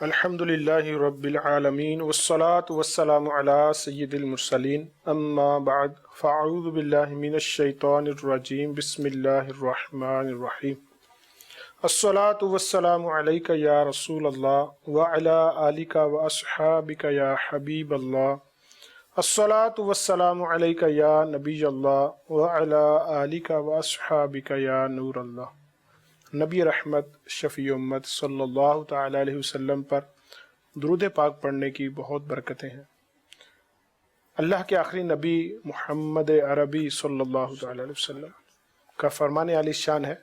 الحمد للہ رب العالمین والصلاة والسلام علی سید المرسلین اما بعد فاعوذ باللہ من الشیطان الرجیم بسم اللہ الرحمن الرحیم الصلاة والسلام علیک یا رسول اللہ وعلی آلک واصحابک یا حبیب اللہ الصلاة والسلام علیک یا نبی اللہ وعلی آلک واصحابک یا نور اللہ۔ نبی رحمت شفیع امت صلی اللہ تعالی علیہ وسلم پر درود پاک پڑھنے کی بہت برکتیں ہیں۔ اللہ کے آخری نبی محمد عربی صلی اللہ تعالی علیہ وسلم کا فرمان عالی شان ہے،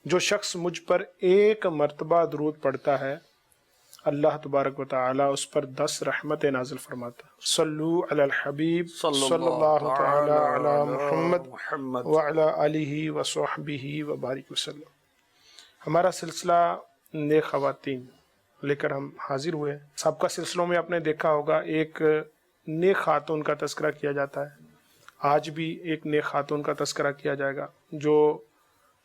جو شخص مجھ پر ایک مرتبہ درود پڑھتا ہے اللہ تبارک و تعالی اس پر 10 رحمتیں نازل فرماتا ہے۔ صلو علی الحبیب صلی اللہ تعالی علی محمد وعلی آلہ وصحبہ وبارک وسلم۔ ہمارا سلسلہ نیک خواتین لے کر ہم حاضر ہوئے۔ سابقہ سلسلوں میں آپ نے دیکھا ہوگا ایک نیک خاتون کا تذکرہ کیا جاتا ہے، آج بھی ایک نیک خاتون کا تذکرہ کیا جائے گا جو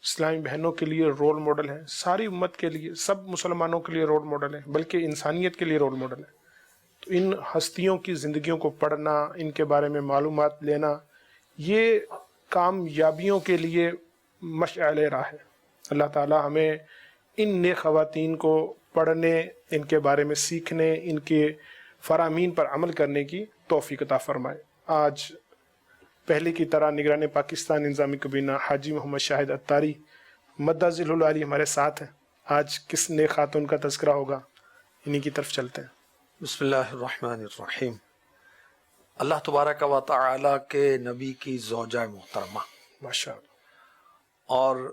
اسلامی بہنوں کے لیے رول ماڈل ہے، ساری امت کے لیے، سب مسلمانوں کے لیے رول ماڈل ہے، بلکہ انسانیت کے لیے رول ماڈل ہے۔ تو ان ہستیوں کی زندگیوں کو پڑھنا، ان کے بارے میں معلومات لینا، یہ کامیابیوں کے لیے مشعل راہ ہے۔ اللہ تعالیٰ ہمیں ان نیک خواتین کو پڑھنے، ان کے بارے میں سیکھنے، ان کے فرامین پر عمل کرنے کی توفیق عطا فرمائے۔ آج پہلے کی طرح نگران پاکستان انتظامی کابینہ حاجی محمد شاہد اتاری مدہ ذیل العالی ہمارے ساتھ ہیں۔ آج کس نیک خاتون کا تذکرہ ہوگا، انہی کی طرف چلتے ہیں۔ بسم اللہ الرحمن الرحیم۔ اللہ تبارک و تعالی کے نبی کی زوجہ محترمہ ماشاء اللہ، اور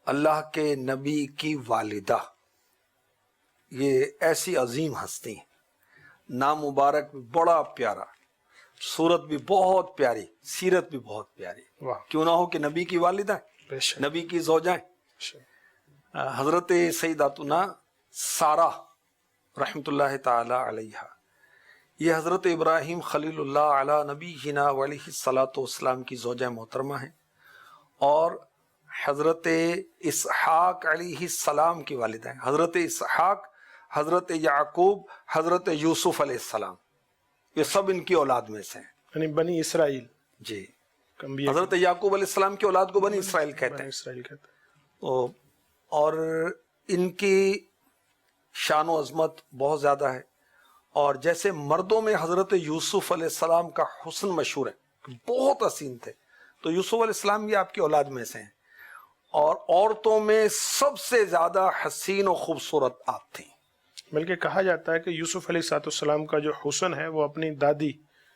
اللہ کے نبی کی والدہ، یہ ایسی عظیم ہستی ہیں، نام مبارک بھی بڑا پیارا، صورت بھی بہت پیاری، سیرت بھی بہت پیاری، واہ، کیوں نہ ہو کہ نبی کی والدہ بے شک، نبی کی زوجہ حضرت سیداتنا سارہ رحمۃ اللہ تعالی علیہا، یہ حضرت ابراہیم خلیل اللہ علی نبینا علیہ الصلاۃ والسلام کی زوجہ محترمہ ہیں، اور حضرت اسحاق علیہ السلام کی والدہ ہیں۔ حضرت اسحاق، حضرت یعقوب، حضرت یوسف علیہ السلام، یہ سب ان کی اولاد میں سے ہیں۔ یعنی بنی اسرائیل، جی، انبیاء حضرت یعقوب علیہ السلام کی اولاد کو بنی اسرائیل کہتے بنی ہیں۔ اسرائیل کہتے ہیں۔ اور ان کی شان و عظمت بہت زیادہ ہے، اور جیسے مردوں میں حضرت یوسف علیہ السلام کا حسن مشہور ہے، بہت حسین تھے، تو یوسف علیہ السلام بھی آپ کی اولاد میں سے ہیں، اور عورتوں میں سب سے زیادہ حسین و خوبصورت آپ تھیں۔ بلکہ کہا جاتا ہے کہ یوسف علیہ السلام کا جو حسن ہے وہ اپنی دادی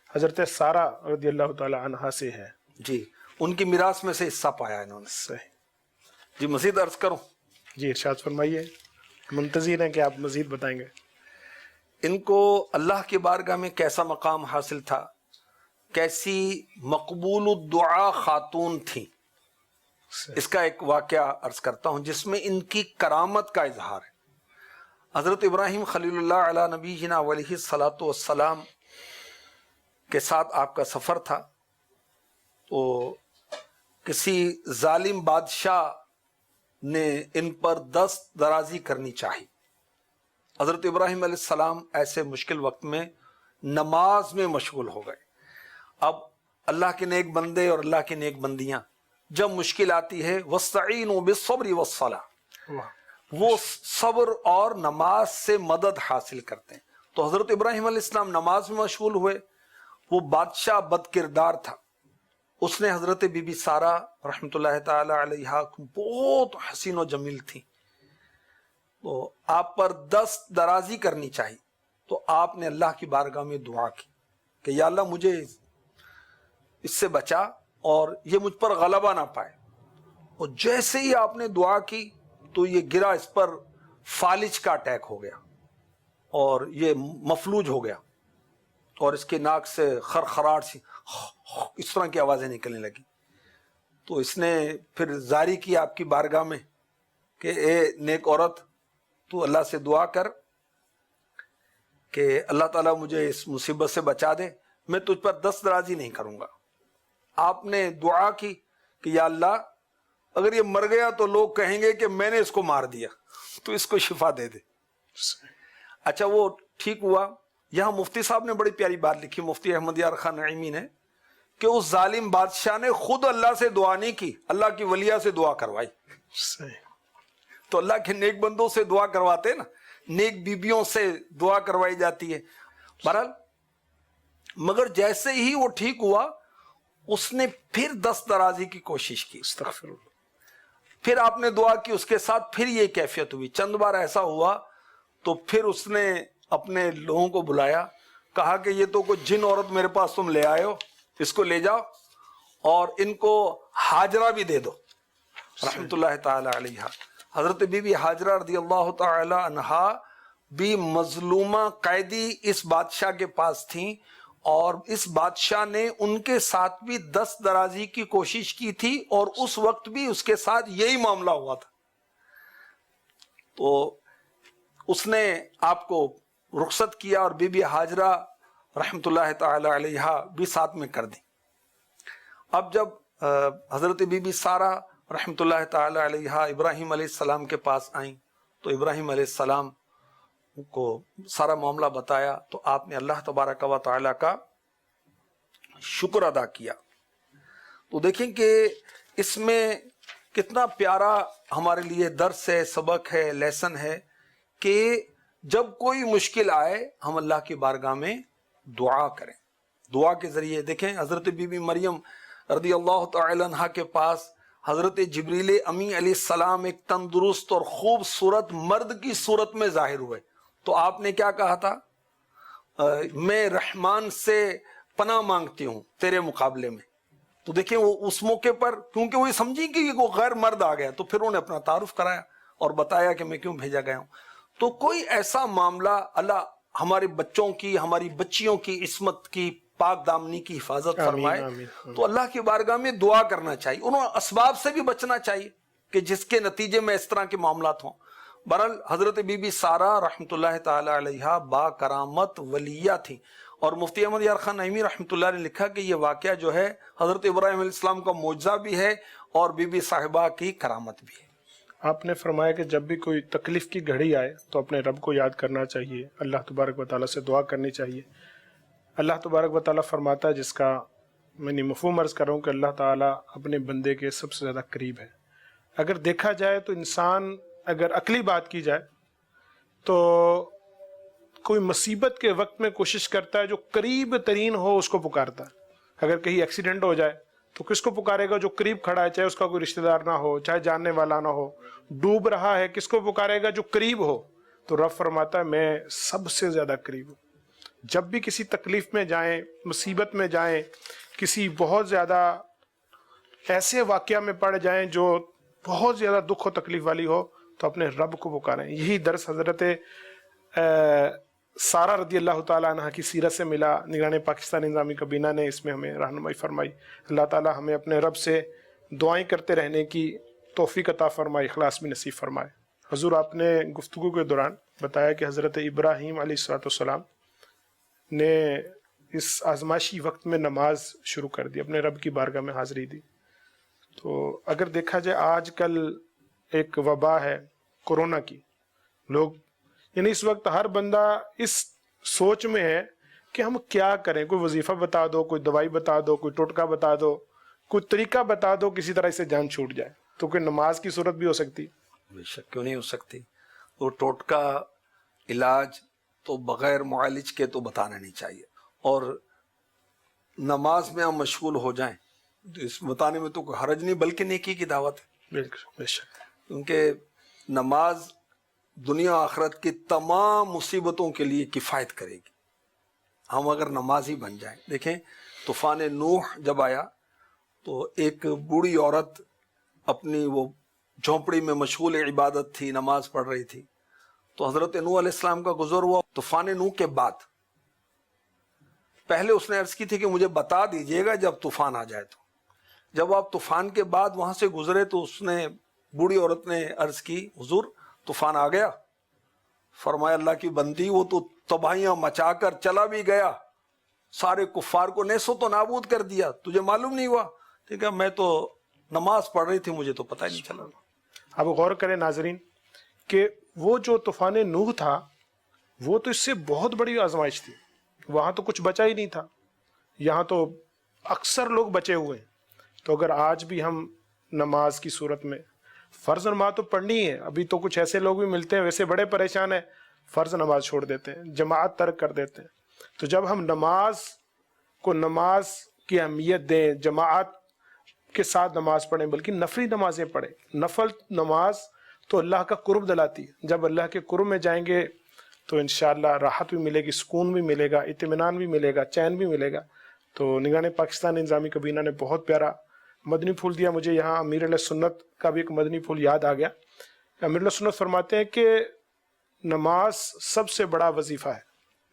حضرت سارہ رضی اللہ تعالی عنہا سے ہے۔ جی، ان کی میراث میں سے حصہ پایا انہوں نے۔ صحیح، جی، مزید عرض کروں؟ جی ارشاد فرمائیے، منتظر ہیں کہ آپ مزید بتائیں گے۔ ان کو اللہ کی بارگاہ میں کیسا مقام حاصل تھا، کیسی مقبول الدعا خاتون تھیں، اس کا ایک واقعہ عرض کرتا ہوں جس میں ان کی کرامت کا اظہار ہے۔ حضرت ابراہیم خلیل اللہ علی نبینا علیہ الصلاۃ والسلام کے ساتھ آپ کا سفر تھا، تو کسی ظالم بادشاہ نے ان پر دست درازی کرنی چاہی۔ حضرت ابراہیم علیہ السلام ایسے مشکل وقت میں نماز میں مشغول ہو گئے۔ اب اللہ کے نیک بندے اور اللہ کی نیک بندیاں جب مشکل آتی ہے، وَاسْتَعِينُوا بِالصَّبْرِ وَالصَّلَاةِ، وہ صبر اور نماز سے مدد حاصل کرتے ہیں۔ تو حضرت ابراہیم علیہ السلام نماز میں مشغول ہوئے، وہ بادشاہ بد کردار تھا، اس نے حضرت بی بی سارہ رحمۃ اللہ تعالی علیہا بہت حسین و جمیل تھی، تو آپ پر دست درازی کرنی چاہیے، تو آپ نے اللہ کی بارگاہ میں دعا کی کہ یا اللہ مجھے اس سے بچا اور یہ مجھ پر غلبہ نہ پائے۔ اور جیسے ہی آپ نے دعا کی تو یہ گرا، اس پر فالج کا اٹیک ہو گیا اور یہ مفلوج ہو گیا، اور اس کے ناک سے خرخراہٹ سی اس طرح کی آوازیں نکلنے لگی۔ تو اس نے پھر زاری کی آپ کی بارگاہ میں کہ اے نیک عورت، تو اللہ سے دعا کر کہ اللہ تعالیٰ مجھے اس مصیبت سے بچا دے، میں تجھ پر دست درازی نہیں کروں گا۔ آپ نے دعا کی کہ یا اللہ اگر یہ مر گیا تو لوگ کہیں گے کہ میں نے اس کو مار دیا، تو اس کو شفا دے دے۔ اچھا وہ ٹھیک ہوا. یہاں مفتی صاحب نے بڑی پیاری بات لکھی, مفتی احمد یار خان نعیمی نے, کہ اس ظالم بادشاہ نے خود اللہ سے دعا نہیں کی, اللہ کی ولیہ سے دعا کروائی. صحیح. تو اللہ کے نیک بندوں سے دعا کرواتے نا, نیک بیبیوں سے دعا کروائی جاتی ہے. بہرحال مگر جیسے ہی وہ ٹھیک ہوا اس نے پھر دست درازی کی کوشش کی. استغفر اللہ. پھر آپ نے دعا کی, اس کے ساتھ پھر یہ کیفیت ہوئی. چند بار ایسا ہوا تو پھر اس نے اپنے لوگوں کو بلایا, کہا کہ یہ تو کوئی جن عورت میرے پاس تم لے آئے ہو, اس کو لے جاؤ اور ان کو ہاجرہ بھی دے دو رحمت اللہ تعالی علیہ. حضرت بی بی ہاجرہ رضی اللہ تعالی عنہا بھی مظلومہ قیدی اس بادشاہ کے پاس تھیں, اور اس بادشاہ نے ان کے ساتھ بھی دست درازی کی کوشش کی تھی, اور اس وقت بھی اس کے ساتھ یہی معاملہ ہوا تھا. تو اس نے آپ کو رخصت کیا اور بی بی ہاجرہ رحمت اللہ تعالی علیہ بھی ساتھ میں کر دی. اب جب حضرت بی بی سارہ رحمت اللہ تعالی علیہ ابراہیم علیہ السلام کے پاس آئیں تو ابراہیم علیہ السلام کو سارا معاملہ بتایا, تو آپ نے اللہ تبارک و تعالی کا شکر ادا کیا. تو دیکھیں کہ اس میں کتنا پیارا ہمارے لیے درس ہے, سبق ہے, لیسن ہے, کہ جب کوئی مشکل آئے ہم اللہ کی بارگاہ میں دعا کریں. دعا کے ذریعے دیکھیں حضرت بی بی مریم رضی اللہ تعالی عنہ کے پاس حضرت جبریل امی علیہ السلام ایک تندرست اور خوبصورت مرد کی صورت میں ظاہر ہوئے, تو آپ نے کیا کہا تھا, میں رحمان سے پناہ مانگتی ہوں تیرے مقابلے میں. تو دیکھیں وہ اس موقع پر کیونکہ وہ سمجھی کہ وہ غیر مرد آ گیا, تو پھر انہوں نے اپنا تعارف کرایا اور بتایا کہ میں کیوں بھیجا گیا ہوں. تو کوئی ایسا معاملہ, اللہ ہمارے بچوں کی, ہماری بچیوں کی عصمت کی, پاک دامنی کی حفاظت فرمائے. تو اللہ کی بارگاہ میں دعا کرنا چاہیے, انہوں اسباب سے بھی بچنا چاہیے کہ جس کے نتیجے میں اس طرح کے معاملات ہوں. بہرحال حضرت بی بی سارہ رحمت اللہ تعالی علیہ با کرامت ولیہ تھی, اور مفتی احمد یار خان نعیمی رحمت اللہ نے لکھا کہ یہ واقعہ جو ہے حضرت ابراہیم علیہ السلام کا معجزہ بھی ہے اور بی بی صاحبہ کی کرامت بھی ہے. آپ نے فرمایا کہ جب بھی کوئی تکلیف کی گھڑی آئے تو اپنے رب کو یاد کرنا چاہیے, اللہ تبارک و تعالیٰ سے دعا کرنی چاہیے. اللہ تبارک و تعالیٰ فرماتا ہے, جس کا میں مفہوم عرض کر رہا ہوں, کہ اللہ تعالیٰ اپنے بندے کے سب سے زیادہ قریب ہے. اگر دیکھا جائے تو انسان, اگر عقلی بات کی جائے تو کوئی مصیبت کے وقت میں کوشش کرتا ہے جو قریب ترین ہو اس کو پکارتا ہے. اگر کہیں ایکسیڈنٹ ہو جائے تو کس کو پکارے گا, جو قریب کھڑا ہے, چاہے اس کا کوئی رشتہ دار نہ ہو, چاہے جاننے والا نہ ہو. ڈوب رہا ہے, کس کو پکارے گا, جو قریب ہو. تو رب فرماتا ہے میں سب سے زیادہ قریب ہوں. جب بھی کسی تکلیف میں جائیں, مصیبت میں جائیں, کسی بہت زیادہ ایسے واقعہ میں پڑ جائیں جو بہت زیادہ دکھ و تکلیف والی ہو, تو اپنے رب کو پکاریں. یہی درس حضرت سارہ رضی اللہ تعالیٰ عنہ کی سیرت سے ملا. نگران پاکستان انتظامی کابینہ نے اس میں ہمیں رہنمائی فرمائی. اللہ تعالیٰ ہمیں اپنے رب سے دعائیں کرتے رہنے کی توفیق عطا فرمائے, اخلاص بھی نصیب فرمائے. حضور آپ نے گفتگو کے دوران بتایا کہ حضرت ابراہیم علیہ السلام نے اس آزمائشی وقت میں نماز شروع کر دی, اپنے رب کی بارگاہ میں حاضری دی. تو اگر دیکھا جائے آج کل ایک وبا ہے کورونا کی, لوگ یعنی اس وقت ہر بندہ اس سوچ میں ہے کہ ہم کیا کریں. کوئی وظیفہ بتا دو, کوئی دوائی بتا دو, کوئی ٹوٹکا بتا دو, کوئی طریقہ بتا دو, کسی طرح سے جان چھوٹ جائے. تو کوئی نماز کی صورت بھی ہو سکتی. بے شک کیوں نہیں ہو سکتی. وہ ٹوٹکا علاج تو بغیر معالج کے تو بتانا نہیں چاہیے, اور نماز میں ہم مشغول ہو جائیں تو اس بتانے میں تو کوئی حرج نہیں, بلکہ نیکی کی دعوت ہے. بالکل بے شک. کیونکہ نماز دنیا آخرت کی تمام مصیبتوں کے لیے کفایت کرے گی ہم اگر نمازی بن جائیں. دیکھیں طوفان نوح جب آیا تو ایک بوڑھی عورت اپنی وہ جھونپڑی میں مشغول عبادت تھی, نماز پڑھ رہی تھی. تو حضرت نوح علیہ السلام کا گزر ہوا طوفان نوح کے بعد. پہلے اس نے عرض کی تھی کہ مجھے بتا دیجئے گا جب طوفان آ جائے. تو جب آپ طوفان کے بعد وہاں سے گزرے تو اس نے, بوڑھی عورت نے عرض کی, حضور طوفان آ گیا. فرمایا اللہ کی بندی, وہ تو تباہیاں مچا کر چلا بھی گیا, سارے کفار کو نیست و نابود کر دیا, تجھے معلوم نہیں ہوا. ٹھیک ہے, میں تو نماز پڑھ رہی تھی, مجھے تو پتہ ہی نہیں چلا. اب غور کریں ناظرین کہ وہ جو طوفان نوح تھا وہ تو اس سے بہت بڑی آزمائش تھی. وہاں تو کچھ بچا ہی نہیں تھا, یہاں تو اکثر لوگ بچے ہوئے ہیں. تو اگر آج بھی ہم نماز کی صورت میں, فرض نماز تو پڑھنی ہے, ابھی تو کچھ ایسے لوگ بھی ملتے ہیں ویسے بڑے پریشان ہیں, فرض نماز چھوڑ دیتے ہیں, جماعت ترک کر دیتے ہیں. تو جب ہم نماز کو نماز کی اہمیت دیں, جماعت کے ساتھ نماز پڑھیں, بلکہ نفلی نمازیں پڑھیں. نفل نماز تو اللہ کا قرب دلاتی ہے. جب اللہ کے قرب میں جائیں گے تو انشاءاللہ راحت بھی ملے گی, سکون بھی ملے گا, اطمینان بھی ملے گا, چین بھی ملے گا. تو نگران پاکستان انتظامی کابینہ نے بہت پیارا مدنی پھول دیا. مجھے یہاں امیر علیہ سنت کا بھی ایک مدنی پھول یاد آ گیا. امیر علیہ سنت فرماتے ہیں کہ نماز سب سے بڑا وظیفہ ہے.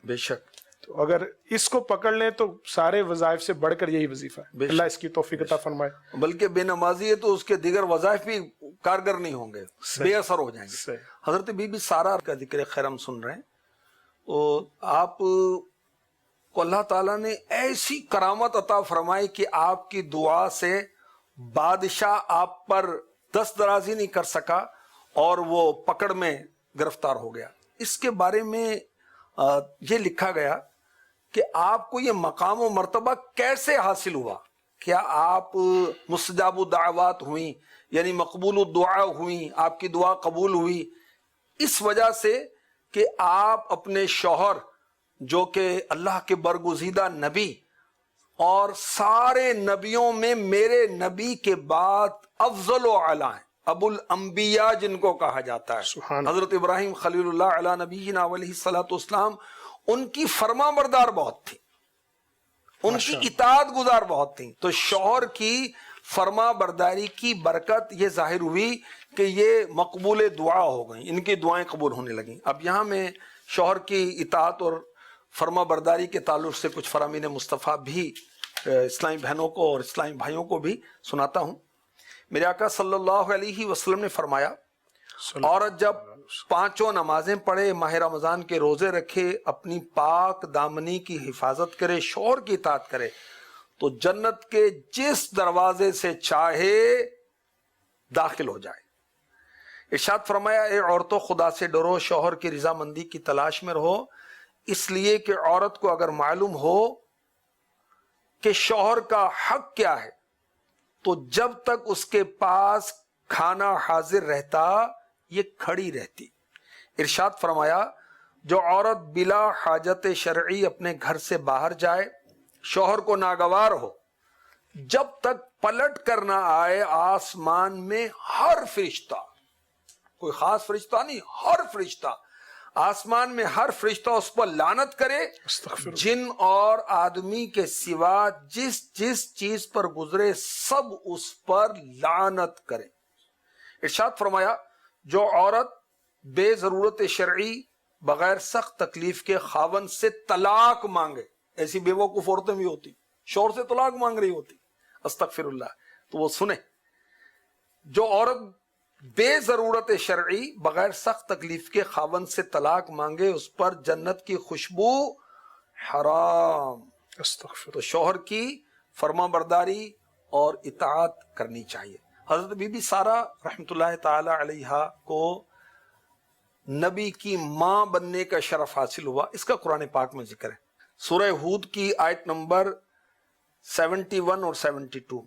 بے شک. تو اگر اس کو پکڑ لیں تو سارے وظائف سے بڑھ کر یہی وظیفہ ہے. اللہ اس کی توفیق عطا فرمائے. بلکہ بے نمازی ہے تو اس کے دیگر وظائف بھی کارگر نہیں ہوں گے, بے اثر ہو جائیں گے. صحیح. حضرت بی بی سارہ کا ذکر خیر ہم سن رہے ہیں. تو آپ کو اللہ تعالیٰ نے ایسی کرامت عطا فرمائی کہ آپ کی دعا سے بادشاہ آپ پر دست درازی نہیں کر سکا اور وہ پکڑ میں گرفتار ہو گیا. اس کے بارے میں یہ لکھا گیا کہ آپ کو یہ مقام و مرتبہ کیسے حاصل ہوا. کیا آپ مستجاب الدعوات ہوئیں, یعنی مقبول الدعا ہوئیں, آپ کی دعا قبول ہوئی اس وجہ سے کہ آپ اپنے شوہر جو کہ اللہ کے برگزیدہ نبی اور سارے نبیوں میں میرے نبی کے بعد افضل و اعلیٰ ہیں, ابو الانبیاء جن کو کہا جاتا ہے, سبحان حضرت ابراہیم خلیل اللہ علیہ نبینا علیہ الصلوۃ والسلام, ان کی فرما بردار بہت تھی, ان کی اطاعت گزار بہت تھیں. تو شوہر کی فرما برداری کی برکت یہ ظاہر ہوئی کہ یہ مقبول دعا ہو گئیں, ان کی دعائیں قبول ہونے لگیں. اب یہاں میں شوہر کی اطاعت اور فرما برداری کے تعلق سے کچھ فرامین مصطفیٰ بھی اسلامی بہنوں کو اور اسلامی بھائیوں کو بھی سناتا ہوں. میرے آقا صلی اللہ علیہ وسلم نے فرمایا, عورت جب پانچوں نمازیں پڑھے, ماہ رمضان کے روزے رکھے, اپنی پاک دامنی کی حفاظت کرے, شوہر کی اطاعت کرے, تو جنت کے جس دروازے سے چاہے داخل ہو جائے. ارشاد فرمایا, اے عورتوں خدا سے ڈرو, شوہر کی رضامندی کی تلاش میں رہو, اس لیے کہ عورت کو اگر معلوم ہو کہ شوہر کا حق کیا ہے تو جب تک اس کے پاس کھانا حاضر رہتا یہ کھڑی رہتی. ارشاد فرمایا, جو عورت بلا حاجت شرعی اپنے گھر سے باہر جائے, شوہر کو ناگوار ہو, جب تک پلٹ کر نہ آئے آسمان میں ہر فرشتہ, کوئی خاص فرشتہ نہیں, ہر فرشتہ آسمان میں ہر فرشتہ اس پر لعنت کرے, جن اور آدمی کے سوا جس جس چیز پر گزرے سب اس پر لعنت کرے. ارشاد فرمایا, جو عورت بے ضرورت شرعی بغیر سخت تکلیف کے خاوند سے طلاق مانگے, ایسی بے وقوف عورتیں بھی ہوتی, شوہر سے طلاق مانگ رہی ہوتی, استغفر اللہ, تو وہ سنیں, جو عورت بے ضرورت شرعی بغیر سخت تکلیف کے خاوند سے طلاق مانگے اس پر جنت کی خوشبو حرام. تو شوہر کی فرما برداری اور اطاعت کرنی چاہیے. حضرت بی بی سارہ رحمۃ اللہ تعالی علیہا کو نبی کی ماں بننے کا شرف حاصل ہوا. اس کا قرآن پاک میں ذکر ہے. سورہ ہود کی آیت نمبر 71 اور 72,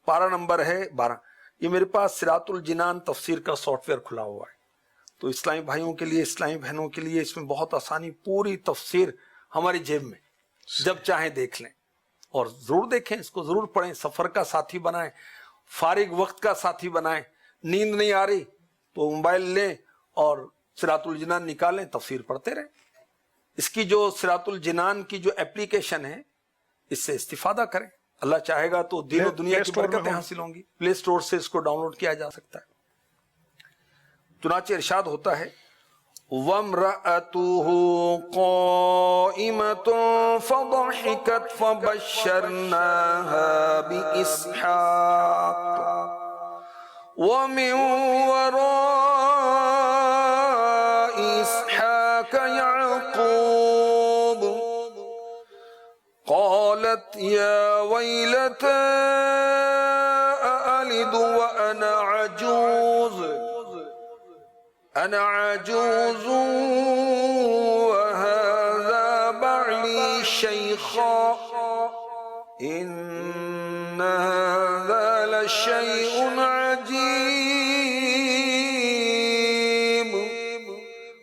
پارہ نمبر ہے 12. یہ میرے پاس صراط الجنان تفسیر کا سافٹ ویئر کھلا ہوا ہے, تو اسلامی بھائیوں کے لیے, اسلامی بہنوں کے لیے اس میں بہت آسانی, پوری تفسیر ہماری جیب میں, جب چاہیں دیکھ لیں اور ضرور دیکھیں, اس کو ضرور پڑھیں, سفر کا ساتھی بنائیں, فارغ وقت کا ساتھی بنائیں. نیند نہیں آ رہی تو موبائل لیں اور صراط الجنان نکالیں, تفسیر پڑھتے رہیں. اس کی جو صراط الجنان کی جو اپلیکیشن ہے اس سے استفادہ کریں, اللہ چاہے گا تو دین و دنیا کی برکتیں حاصل ہوں گی. پلے سٹور سے اس کو ڈاؤن لوڈ کیا جا سکتا ہے. چنانچہ ارشاد ہوتا ہے, وَامْرَأَتُهُ قَائِمَةٌ فَضَحِكَتْ فَبَشَّرْنَاهَا بِإِسْحَاقَ وَمِنْ وَرَاءِ إِسْحَاقَ يَعْقُوبَ قالت يا ويلتى أألد وأنا عجوز ان ذا لشیء عجیب.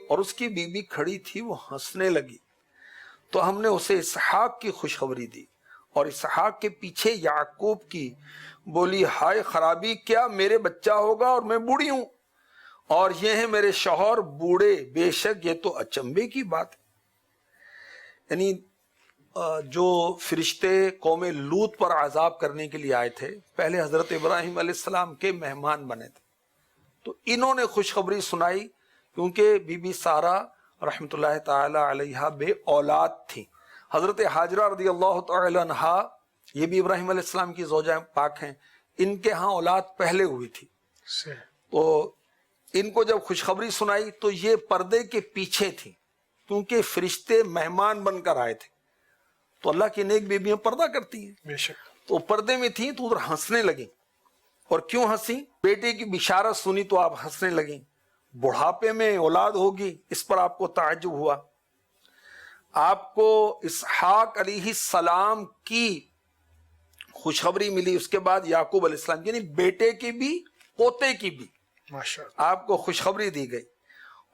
اور اس کی بیوی کھڑی تھی، وہ ہنسنے لگی، تو ہم نے اسے اسحاق کی خوشخبری دی، اور اسحاق کے پیچھے یعقوب کی. بولی ہائے خرابی، کیا میرے بچہ ہوگا اور میں بوڑھی ہوں، اور یہ ہیں میرے شوہر بوڑھے، بے شک یہ تو اچنبے کی بات ہے. یعنی جو فرشتے قوم لوط پر عذاب کرنے کے لیے آئے تھے، پہلے حضرت ابراہیم علیہ السلام کے مہمان بنے تھے، تو انہوں نے خوشخبری سنائی، کیونکہ بی بی سارہ رحمۃ اللہ تعالی علیہ بے اولاد تھی. حضرت حاجرہ رضی اللہ تعالی عنہا، یہ بھی ابراہیم علیہ السلام کی زوجہ پاک ہیں، ان کے ہاں اولاد پہلے ہوئی تھی. تو ان کو جب خوشخبری سنائی تو یہ پردے کے پیچھے تھی، کیونکہ فرشتے مہمان بن کر آئے تھے. تو اللہ کی نیک بیویاں پردہ کرتی ہیں، بے شک. تو پردے میں تھیں تو ادھر ہنسنے لگیں. اور کیوں ہنسی؟ بیٹے کی بشارت سنی تو آپ ہنسنے لگیں. بڑھاپے میں اولاد ہوگی، اس پر آپ کو تعجب ہوا. آپ کو اسحاق علیہ السلام کی خوشخبری ملی، اس کے بعد یعقوب علیہ السلام، یعنی بیٹے کی بھی پوتے کی بھی ماشاءاللہ آپ کو خوشخبری دی گئی.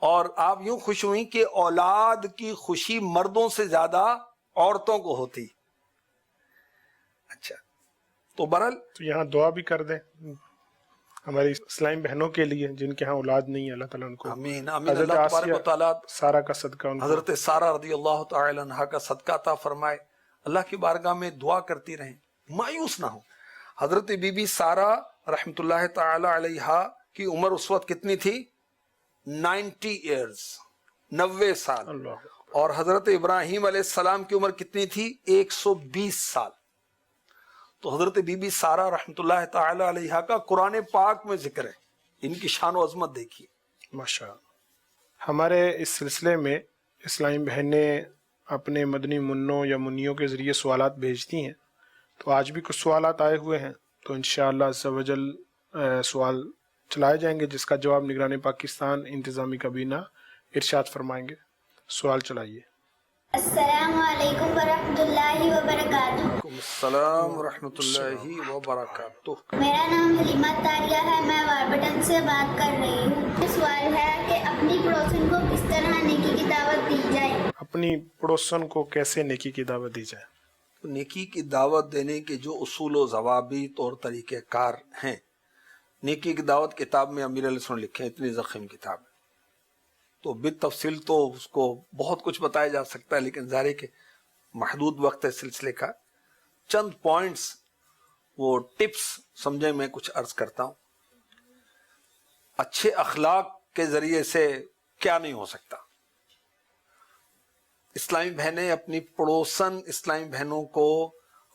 اور آپ یوں خوش ہوئیں کہ اولاد کی خوشی مردوں سے زیادہ عورتوں کو ہوتی. اچھا، تو بہرحال تو یہاں دعا بھی کر دیں ہماری اسلامی بہنوں کے لیے جن کے ہاں اولاد نہیں ہے، اللہ تعالیٰ ان کو آمین آمین. حضرت اللہ تبارک و تعالیٰ سارہ کا صدقہ ان کو حضرت سارہ رضی اللہ تعالی عنہا کا صدقہ عطا فرمائے. اللہ کی بارگاہ میں دعا کرتی رہیں، مایوس نہ ہو. حضرت بی بی سارہ رحمۃ اللہ تعالی علیہ کی عمر اس وقت کتنی تھی؟ 90 ایئرز، 90 سال. اللہ. اور حضرت ابراہیم علیہ السلام کی عمر کتنی تھی؟ 120 سال. تو حضرت بی بی سارہ رحمۃ اللہ تعالی علیہ کا قرآن پاک میں ذکر ہے. ان کی شان و عظمت دیکھیے. ماشاءاللہ. ہمارے اس سلسلے میں اسلامی بہنیں اپنے مدنی منوں یا منیوں کے ذریعے سوالات بھیجتی ہیں، تو آج بھی کچھ سوالات آئے ہوئے ہیں، تو انشاءاللہ عز و جل سوال چلائے جائیں گے جس کا جواب نگران پاکستان انتظامی کابینہ ارشاد فرمائیں گے. سوال چلائیے. السلام علیکم ورحمۃ اللہ وبرکاتہ. وعلیکم السلام ورحمۃ اللہ وبرکاتہ. میرا نام حلیمہ طاریہ ہے، میں واربٹن سے بات کر رہی ہوں. سوال ہے کہ اپنی پڑوسن کو کس طرح نیکی کی دعوت دی جائے؟ اپنی پڑوسن کو کیسے نیکی کی دعوت دی جائے؟ نیکی کی دعوت دینے کے جو اصول و ضوابط اور طریقہ کار ہیں، نیکی کی دعوت کتاب میں امیر علیہ السلام لکھے ہیں، اتنی ضخیم کتاب ہے، تو بالتفصیل تو اس کو بہت کچھ بتایا جا سکتا ہے، لیکن ظاہر ہے کہ محدود وقت ہے سلسلے کا. چند پوائنٹس، وہ ٹپس سمجھے میں کچھ عرض کرتا ہوں. اچھے اخلاق کے ذریعے سے کیا نہیں ہو سکتا. اسلامی بہنیں اپنی پڑوسن اسلامی بہنوں کو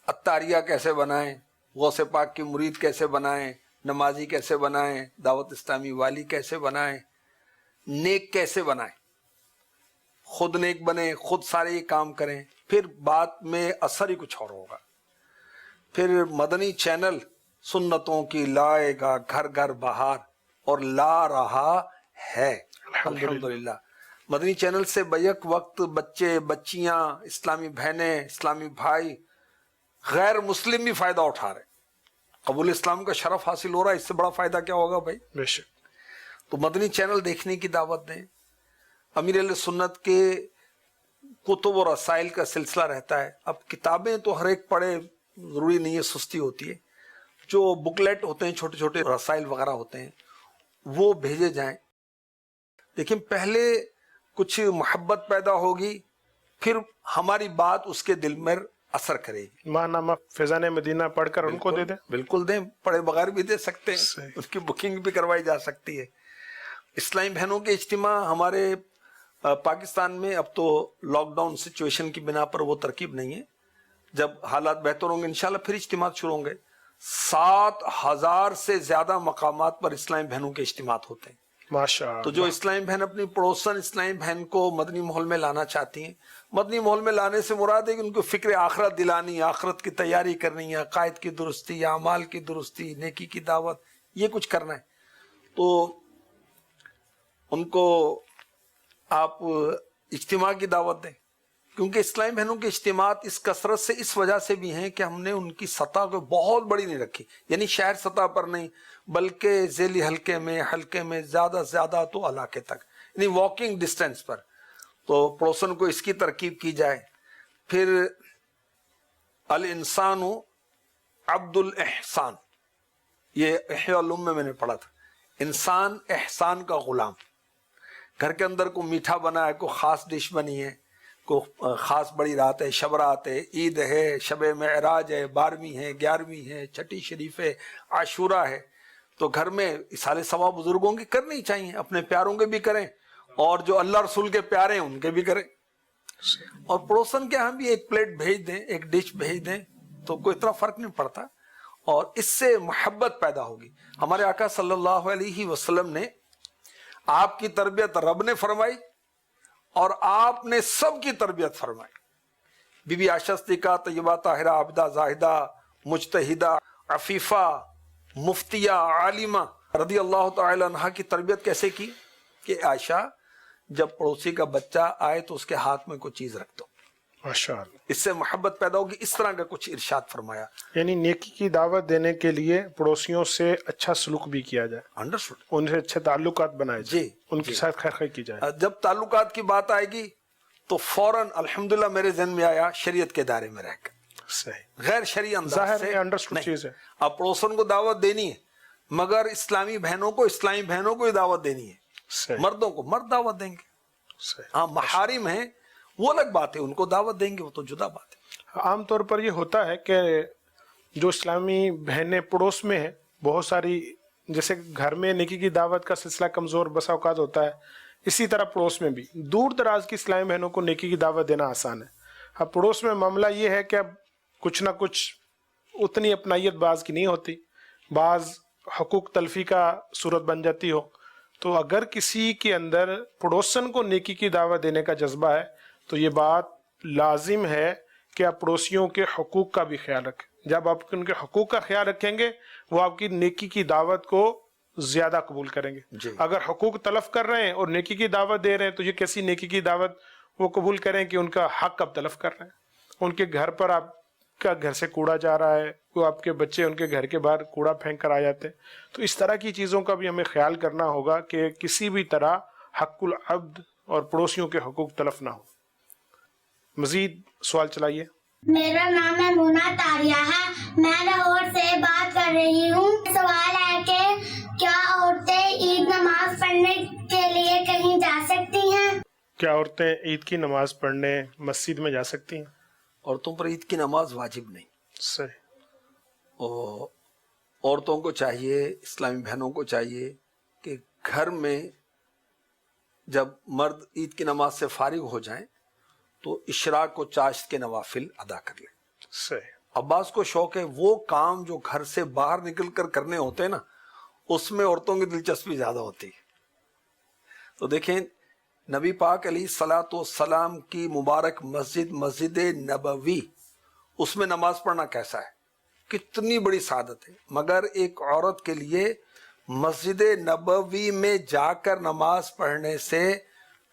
عطاریہ کیسے بنائیں، غوث پاک کی مرید کیسے بنائیں، نمازی کیسے بنائیں، دعوت اسلامی والی کیسے بنائیں، نیک کیسے بنائیں، خود نیک بنیں، خود سارے یہ کام کریں، پھر بعد میں اثر ہی کچھ اور ہوگا. پھر مدنی چینل سنتوں کی لائے گا گھر گھر بہار، اور لا رہا ہے الحمدللہ. مدنی چینل سے بیک وقت بچے بچیاں، اسلامی بہنیں، اسلامی بھائی، غیر مسلم بھی فائدہ اٹھا رہے. قبول اسلام کا شرف حاصل ہو رہا ہے، اس سے بڑا فائدہ کیا ہوگا بھائی؟ بے شک. تو مدنی چینل دیکھنے کی دعوت دیں. امیر علیہ سنت کے کتب و رسائل کا سلسلہ رہتا ہے. اب کتابیں تو ہر ایک پڑھے، ضروری نہیں ہے، سستی ہوتی ہے. جو بکلیٹ ہوتے ہیں، چھوٹے چھوٹے رسائل وغیرہ ہوتے ہیں، وہ بھیجے جائیں. لیکن پہلے کچھ محبت پیدا ہوگی، پھر ہماری بات اس کے دل میں اثر کرے گی. ماہنامہ فیضان مدینہ پڑھ کر ان کو دے دیں. بالکل دیں، پڑھے بغیر بھی دے سکتے ہیں، صحیح. اس کی بکنگ بھی کروائی جا سکتی ہے. اسلامی بہنوں کے اجتماع ہمارے پاکستان میں اب تو لاک ڈاؤن سچویشن کی بنا پر وہ ترکیب نہیں ہے. جب حالات بہتر ہوں گے انشاءاللہ پھر اجتماع شروع ہوں گے. 7,000 سے زیادہ مقامات پر اسلامی بہنوں کے اجتماع ہوتے ہیں. ماشاءاللہ. تو جو اسلامی بہن اپنی پڑوسن اسلامی بہن کو مدنی ماحول میں لانا چاہتی ہیں، مدنی ماحول میں لانے سے مراد ہے کہ ان کو فکر آخرت دلانی، آخرت کی تیاری کرنی ہے، عقائد کی درستی، اعمال کی درستی، نیکی کی دعوت، یہ کچھ کرنا ہے. تو ان کو آپ اجتماع کی دعوت دیں. کیونکہ اسلامی بہنوں کے اجتماعات اس کثرت سے اس وجہ سے بھی ہیں کہ ہم نے ان کی سطح کو بہت بڑی نہیں رکھی، یعنی شہر سطح پر نہیں بلکہ ذیلی حلقے میں زیادہ سے زیادہ تو علاقے تک، یعنی واکنگ ڈسٹینس پر، تو پڑوسن کو اس کی ترکیب کی جائے۔ پھر الانسان عبد الاحسان، یہ احیاء العلوم میں نے پڑھا تھا، انسان احسان کا غلام۔ گھر کے اندر کو میٹھا بنا ہے، کوئی خاص ڈش بنی ہے، کوئی خاص بڑی رات ہے، شب رات ہے، عید ہے، شب معراج ہے، 12ویں ہے، 11ویں ہے، چھٹی شریف ہے، عاشورہ ہے، تو گھر میں اصالہ ثواب بزرگوں کی کرنی چاہیے، اپنے پیاروں کے بھی کریں اور جو اللہ رسول کے پیارے ہیں ان کے بھی کریں، اور پڑوسن کے ہاں بھی ایک پلیٹ بھیج دیں، ایک ڈش بھیج دیں، تو کوئی اتنا فرق نہیں پڑتا، اور اس سے محبت پیدا ہوگی۔ ہمارے آقا صلی اللہ علیہ وسلم نے آپ کی تربیت رب نے فرمائی اور آپ نے سب کی تربیت فرمائی۔ بی بی عائشہ صدیقہ، طیبہ طاہرہ، عابدہ زاہدہ، مجتہدہ، عفیفہ، مفتیہ، عالمہ رضی اللہ تعالی عنہ کی تربیت کیسے کی کہ عائشہ جب پڑوسی کا بچہ آئے تو اس کے ہاتھ میں کوئی چیز رکھ دو، ماشاءاللہ، اس سے محبت پیدا ہوگی، اس طرح کا کچھ ارشاد فرمایا۔ یعنی نیکی کی دعوت دینے کے لیے پڑوسیوں سے اچھا سلوک بھی کیا جائے، انڈرسٹوڈ؟ ان سے اچھے تعلقات بنائے جائیں، جی، ان کے ساتھ خیر خیر کی جائے۔ جب تعلقات کی بات آئے گی تو فوراً الحمدللہ میرے ذہن میں آیا شریعت کے دائرے میں رہ کر، صحیح، غیر شرعی انداز ظاہر سے ہے، understood نہیں۔ چیز ہے۔ اب پڑوسن کو دعوت دینی ہے مگر اسلامی بہنوں کو ہی دعوت دینی ہے، صحیح، مردوں کو مرد دعوت دیں گے، صحیح۔ ہاں محارم ہیں وہ الگ بات ہے، ان کو دعوت دیں گے وہ تو جدا بات ہے۔ عام طور پر یہ ہوتا ہے کہ جو اسلامی بہنیں پڑوس میں ہیں، بہت ساری، جیسے گھر میں نیکی کی دعوت کا سلسلہ کمزور بسا اوقات ہوتا ہے، اسی طرح پڑوس میں بھی دور دراز کی اسلامی بہنوں کو نیکی کی دعوت دینا آسان ہے۔ اب پڑوس میں معاملہ یہ ہے کہ اب کچھ نہ کچھ اتنی اپنائیت بعض کی نہیں ہوتی، بعض حقوق تلفی کا صورت بن جاتی ہو، تو اگر کسی کے اندر پڑوسن کو نیکی کی دعوت دینے کا جذبہ ہے تو یہ بات لازم ہے کہ آپ پڑوسیوں کے حقوق کا بھی خیال رکھیں۔ جب آپ ان کے حقوق کا خیال رکھیں گے وہ آپ کی نیکی کی دعوت کو زیادہ قبول کریں گے۔ جی۔ اگر حقوق تلف کر رہے ہیں اور نیکی کی دعوت دے رہے ہیں تو یہ کیسی نیکی کی دعوت وہ قبول کریں کہ ان کا حق اب تلف کر رہے ہیں۔ ان کے گھر پر آپ کا گھر سے کوڑا جا رہا ہے، وہ آپ کے بچے ان کے گھر کے باہر کوڑا پھینک کر آ جاتے ہیں، تو اس طرح کی چیزوں کا بھی ہمیں خیال کرنا ہوگا کہ کسی بھی طرح حق العبد اور پڑوسیوں کے حقوق تلف نہ ہو۔ مزید سوال چلائیے۔ میرا نام ہے مونا تاریہ ہے، میں لاہور سے بات کر رہی ہوں۔ سوال ہے کہ کیا عورتیں عید نماز پڑھنے کے لیے کہیں جا سکتی ہیں؟ کیا عورتیں عید کی نماز پڑھنے مسجد میں جا سکتی ہیں؟ عورتوں پر عید کی نماز واجب نہیں، صحیح، اور عورتوں کو چاہیے، اسلامی بہنوں کو چاہیے کہ گھر میں جب مرد عید کی نماز سے فارغ ہو جائیں تو اشراق و چاشت کے نوافل ادا کر لیں۔ صحیح، عباس کو شوق ہے وہ کام جو گھر سے باہر نکل کر کرنے ہوتے ہیں نا اس میں عورتوں کی دلچسپی زیادہ ہوتی ہے۔ تو دیکھیں نبی پاک علیہ الصلوۃ والسلام کی مبارک مسجد نبوی، اس میں نماز پڑھنا کیسا ہے، کتنی بڑی سعادت ہے، مگر ایک عورت کے لیے مسجد نبوی میں جا کر نماز پڑھنے سے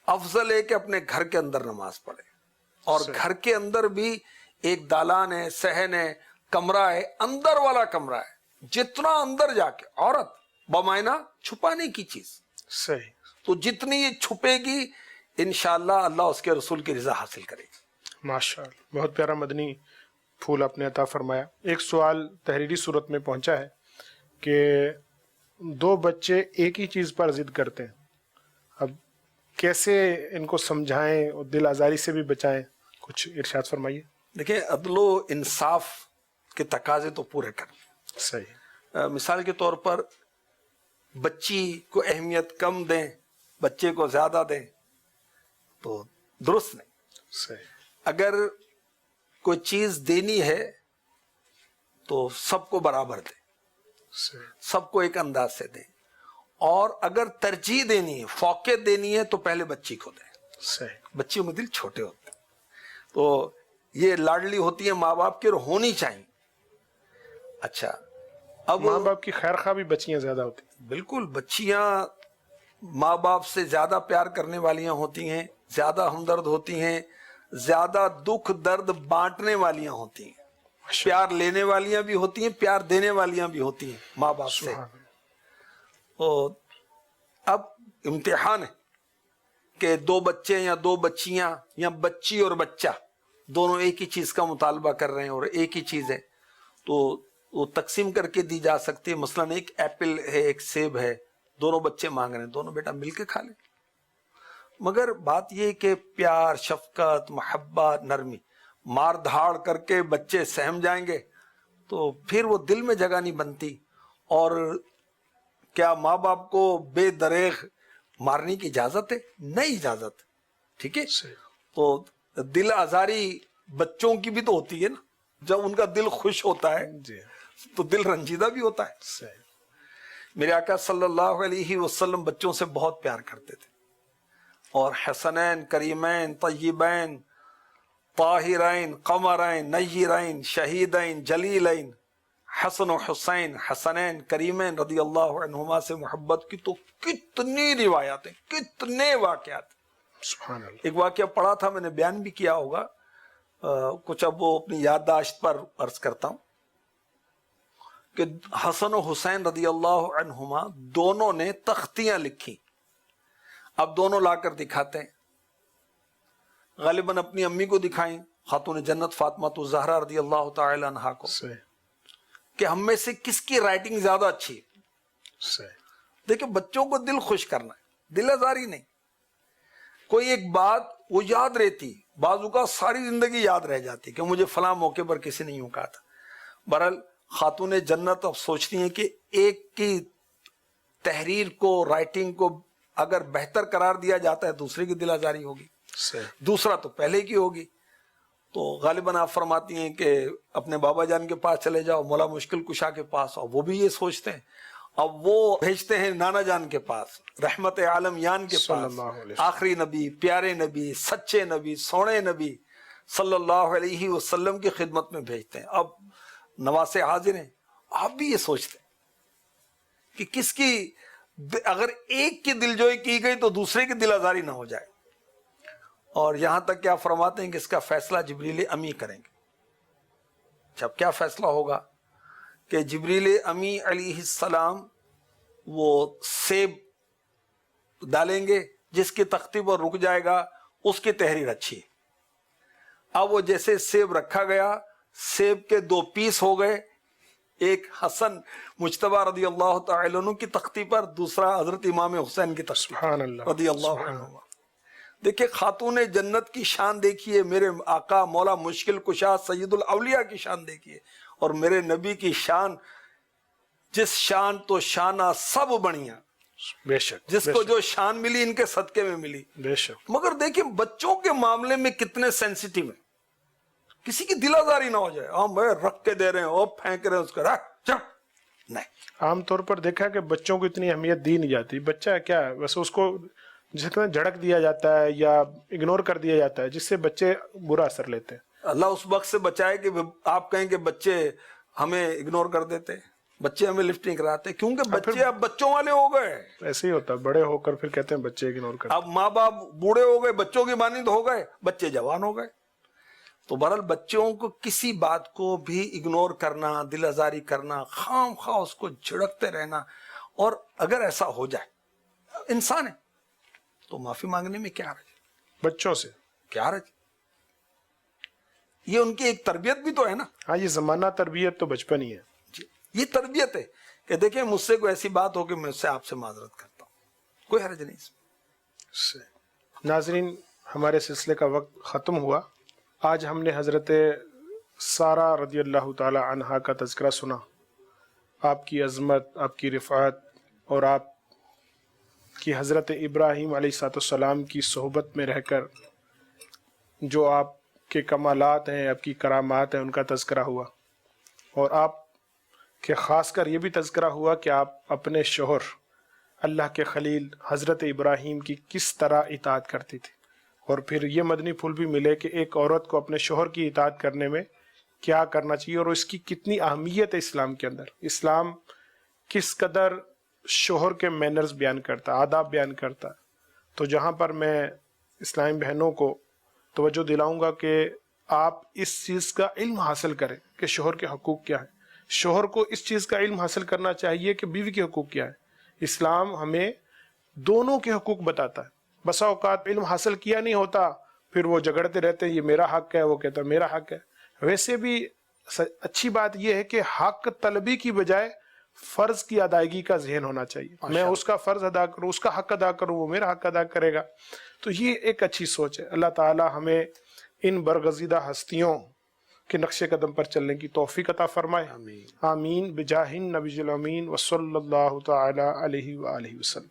افضل ہے کہ اپنے گھر کے اندر نماز پڑھے، اور گھر کے اندر بھی ایک دالان ہے، صحن ہے، کمرہ ہے، اندر والا کمرہ ہے، جتنا اندر جا کے عورت بمعنی چھپانے کی چیز، صحیح، تو جتنی یہ چھپے گی انشاءاللہ اللہ اس کے رسول کی رضا حاصل کرے گی۔ ماشاءاللہ، بہت پیارا مدنی پھول آپ نے عطا فرمایا۔ ایک سوال تحریری صورت میں پہنچا ہے کہ دو بچے ایک ہی چیز پر ضد کرتے ہیں، اب کیسے ان کو سمجھائیں اور دل آزاری سے بھی بچائیں، کچھ ارشاد فرمائیے۔ دیکھیں عدل و انصاف کے تقاضے تو پورے کریں۔ صحیح، مثال کے طور پر بچی کو اہمیت کم دیں، بچے کو زیادہ دیں تو درست نہیں۔ صحیح، اگر کوئی چیز دینی ہے تو سب کو برابر دیں، صحیح، سب کو ایک انداز سے دیں، اور اگر ترجیح دینی ہے، فوقیت دینی ہے تو پہلے بچی کو دیں۔ صحیح، بچیوں میں دل چھوٹے ہوتے ہیں تو یہ لاڈلی ہوتی ہے ماں باپ کی اور ہونی چاہیے۔ اچھا اب ماں باپ کی خیر خواہ بھی بچیاں زیادہ ہوتی ہیں۔ بالکل، بچیاں ماں باپ سے زیادہ پیار کرنے والیاں ہوتی ہیں، زیادہ ہمدرد ہوتی ہیں، زیادہ دکھ درد بانٹنے والیاں ہوتی ہیں، پیار لینے والیاں بھی ہوتی ہیں، پیار دینے والیاں بھی ہوتی ہیں ماں باپ سے. اور اب امتحان ہے کہ دو بچے یا دو بچیاں یا بچی اور بچہ دونوں ایک ہی چیز کا مطالبہ کر رہے ہیں اور ایک ہی چیز ہے تو وہ تقسیم کر کے دی جا سکتی ہے. مثلاً ایک ایپل ہے ایک سیب ہے، دونوں بچے مانگ رہے ہیں، دونوں بیٹا مل کے کھا لیں. مگر بات یہ کہ پیار، شفقت، محبت، نرمی، مار دھاڑ کر کے بچے سہم جائیں گے تو پھر وہ دل میں جگہ نہیں بنتی. اور کیا ماں باپ کو بے دریغ مارنے کی اجازت ہے؟ نہیں اجازت. ٹھیک ہے، تو دل آزاری بچوں کی بھی تو ہوتی ہے نا. جب ان کا دل خوش ہوتا ہے تو دل رنجیدہ بھی ہوتا ہے. میرے آقا صلی اللہ علیہ وسلم بچوں سے بہت پیار کرتے تھے، اور حسنین، کریمین، طیبین، طاہرین، قمرین، نیرین، شہیدین، جلیلین، حسن و حسین، حسنین، کریمین رضی اللہ عنہما سے محبت کی تو کتنی روایات ہیں، کتنے واقعات. سبحان اللہ. ایک واقعہ پڑھا تھا، میں نے بیان بھی کیا ہوگا، کچھ اب وہ اپنی یادداشت پر عرض کرتا ہوں کہ حسن و حسین رضی اللہ عنہما دونوں نے تختیاں لکھی. اب دونوں لا کر دکھاتے ہیں، غالباً اپنی امی کو دکھائیں، خاتون جنت فاطمہ الزہرا رضی اللہ تعالی عنہا کو، کہ ہم میں سے کس کی رائٹنگ زیادہ اچھی ہے. دیکھیں بچوں کو دل خوش کرنا ہے، دل آزاری نہیں. کوئی ایک بات وہ یاد رہتی، بعض اوقات ساری زندگی یاد رہ جاتی کہ مجھے فلاں موقع پر کسی نے یوں کہا تھا. بہرحال خاتون جنت اب سوچتی ہیں کہ ایک کی تحریر کو، رائٹنگ کو اگر بہتر قرار دیا جاتا ہے دوسرے کی دل آزاری ہوگی، دوسرا تو پہلے کی ہوگی. تو غالباً آپ فرماتی ہیں کہ اپنے بابا جان کے پاس چلے جاؤ، مولا مشکل کشا کے پاس، اور وہ بھی یہ سوچتے ہیں. اب وہ بھیجتے ہیں نانا جان کے پاس، رحمت عالم یان کے پاس، آخری نبی، پیارے نبی، سچے نبی، سونے نبی صلی اللہ علیہ وسلم کی خدمت میں بھیجتے ہیں. اب نواسے حاضر ہیں، آپ بھی یہ سوچتے ہیں کہ کس کی اگر ایک کی دلجوئی کی گئی تو دوسرے کی دل آزاری نہ ہو جائے. اور یہاں تک کہ آپ فرماتے ہیں کہ اس کا فیصلہ جبریل امی کریں گے. جب کیا فیصلہ ہوگا کہ جبریل امی علیہ السلام وہ سیب ڈالیں گے، جس کی تختی پر رک جائے گا اس کی تحریر اچھی ہے. اب وہ جیسے سیب رکھا گیا، سیب کے دو پیس ہو گئے، ایک حسن مجتبی رضی اللہ تعالی عنہ کی تختی پر، دوسرا حضرت امام حسین کی تختی پر رضی اللہ عنہ. دیکھیں خاتون جنت کی شان دیکھیے، میرے آقا مولا مشکل کشا سید الاولیاء کی شان دیکھیے، اور میرے نبی کی شان، جس شان تو شانہ سب بڑھیاں، بے شک، جس کو جو شان ملی ان کے صدقے میں ملی. بے شک. مگر دیکھیں بچوں کے معاملے میں کتنے سینسیٹیو ہیں، کسی کی دل آزاری نہ ہو جائے. ہم رکھ کے دے رہے ہیں اور پھینک رہے ہیں اس کا، نہیں. عام طور پر دیکھا کہ بچوں کو اتنی اہمیت دی نہیں جاتی. بچہ کیا ہے، بس اس کو جتنا جھڑک دیا جاتا ہے یا اگنور کر دیا جاتا ہے، جس سے بچے برا اثر لیتے ہیں. اللہ اس وقت سے بچائے کہ آپ کہیں کہ بچے ہمیں اگنور کر دیتے، بچے ہمیں لفٹ نہیں کراتے، کیونکہ بچے اب بچوں والے ہو گئے. ایسے ہی ہوتا ہے، بڑے ہو کر پھر کہتے ہیں بچے اگنور کرتے. اب ماں باپ بوڑھے ہو گئے، بچوں کی مانند ہو گئے، بچے جوان ہو گئے. تو بہرحال بچوں کو کسی بات کو بھی اگنور کرنا، دل آزاری کرنا، خام خواہ اس کو جھڑکتے رہنا، اور اگر ایسا ہو جائے، انسان ہے تو معافی مانگنے میں کیا حرج؟ بچوں سے کیا حرج؟ یہ ان کی ایک تربیت بھی تو ہے نا. ہاں، یہ زمانہ تربیت تو بچپن ہی ہے. یہ تربیت ہے کہ دیکھیں مجھ سے کوئی ایسی بات ہو کہ میں اس سے آپ سے معذرت کرتا ہوں، کوئی حرج نہیں اس میں. ناظرین، ہمارے سلسلے کا وقت ختم ہوا. آج ہم نے حضرت سارہ رضی اللہ تعالی عنہا کا تذکرہ سنا. آپ کی عظمت، آپ کی رفعت، اور آپ کی حضرت ابراہیم علیہ السلام کی صحبت میں رہ کر جو آپ کے کمالات ہیں، آپ کی کرامات ہیں، ان کا تذکرہ ہوا. اور آپ کے خاص کر یہ بھی تذکرہ ہوا کہ آپ اپنے شوہر اللہ کے خلیل حضرت ابراہیم کی کس طرح اطاعت کرتی تھی. اور پھر یہ مدنی پھول بھی ملے کہ ایک عورت کو اپنے شوہر کی اطاعت کرنے میں کیا کرنا چاہیے، اور اس کی کتنی اہمیت ہے اسلام کے اندر. اسلام کس قدر شوہر کے مینرز بیان کرتا، آداب بیان کرتا. تو جہاں پر میں اسلامی بہنوں کو توجہ دلاؤں گا کہ آپ اس چیز کا علم حاصل کریں کہ شوہر کے حقوق کیا ہیں. شوہر کو اس چیز کا علم حاصل کرنا چاہیے کہ بیوی کے حقوق کیا ہے. اسلام ہمیں دونوں کے حقوق بتاتا ہے. بسا اوقات علم حاصل کیا نہیں ہوتا، پھر وہ جھگڑتے رہتے ہیں یہ میرا حق ہے، وہ کہتا ہے میرا حق ہے. ویسے بھی اچھی بات یہ ہے کہ حق طلبی کی بجائے فرض کی ادائیگی کا ذہن ہونا چاہیے. میں اس کا فرض ادا کروں، اس کا حق ادا کروں، وہ میرا حق ادا کرے گا. تو یہ ایک اچھی سوچ ہے. اللہ تعالی ہمیں ان برگزیدہ ہستیوں کے نقش قدم پر چلنے کی توفیق عطا فرمائے. آمین بجاہ النبی الامین وصلی اللہ تعالی علیہ وآلہ وسلم.